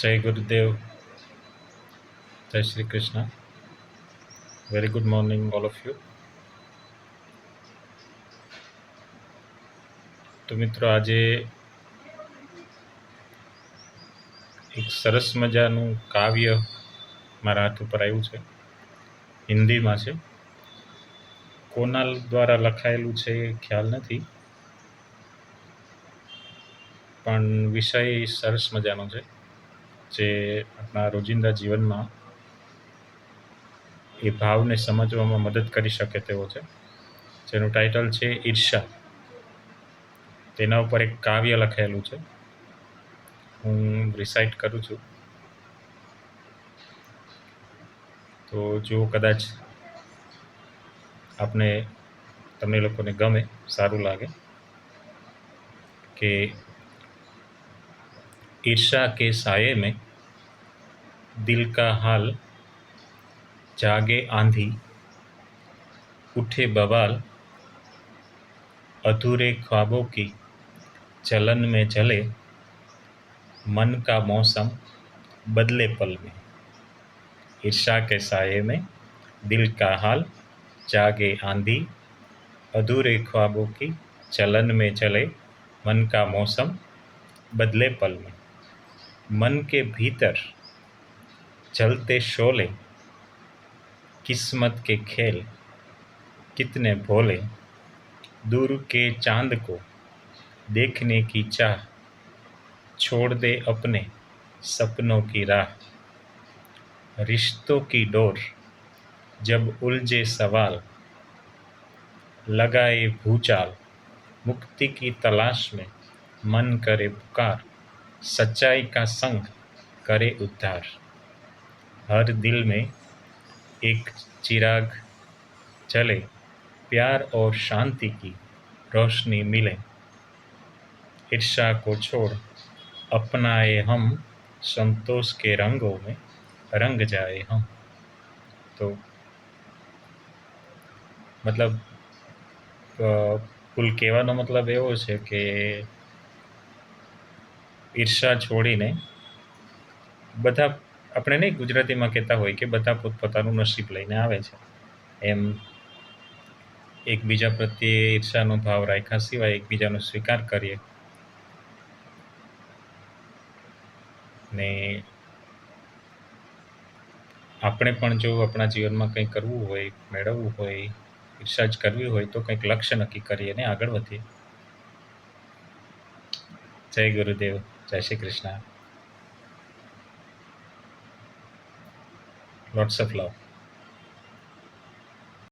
જય ગુરુદેવ, જય Shri Krishna. Very good morning all of you. તો મિત્રો, આજે એક સરસ મજાનું કાવ્ય મારા હાથ ઉપર આવ્યું છે. હિન્દીમાં છે. કોના દ્વારા લખાયેલું છે એ ખ્યાલ નથી, પણ વિષય સરસ મજાનો છે જે આપણા રોજિંદા જીવનમાં એ ભાવને સમજવામાં મદદ કરી શકે તેવો છે. જેનું ટાઇટલ છે ઈર્ષા. તેના ઉપર એક કાવ્ય લખાયેલું છે. હું રિસાઇટ કરું છું, તો જો કદાચ તમને લોકોને ગમે, સારું લાગે કે ईर्षा के साये में दिल का हाल जागे आंधी उठे बवाल अधूरे ख्वाबों की चलन में जले मन का मौसम बदले पल में। ईर्षा के साये में दिल का हाल जागे आंधी अधूरे ख्वाबों की चलन में चले मन का मौसम बदले पल में। मन के भीतर जलते शोले किस्मत के खेल कितने भोले, दूर के चांद को देखने की चाह छोड़ दे अपने सपनों की राह। रिश्तों की डोर जब उलझे सवाल लगाए भूचाल, मुक्ति की तलाश में मन करे पुकार, सच्चाई का संग करे उद्धार। हर दिल में एक चिराग जले, प्यार और शांति की रोशनी मिले। ईर्षा को छोड़ अपनाए हम, संतोष के रंगों में रंग जाए हम। तो मतलब કુલ કહેવાનો મતલબ એવો છે કે ઈર્ષા છોડીને બધા, આપણે નહીં ગુજરાતીમાં કહેતા હોય કે બધા પોતપોતાનું નસીબ લઈને આવે છે, એમ એકબીજા પ્રત્યે ઈર્ષાનો ભાવ રાખ્યા સિવાય એકબીજાનો સ્વીકાર કરીએ ને આપણે પણ જો આપણા જીવનમાં કંઈ કરવું હોય, મેળવવું હોય, ઈર્ષા જ કરવી હોય તો કંઈક લક્ષ્ય નક્કી કરીએ ને આગળ વધીએ. જય ગુરુદેવ, જય Shri Krishna. Lots of love.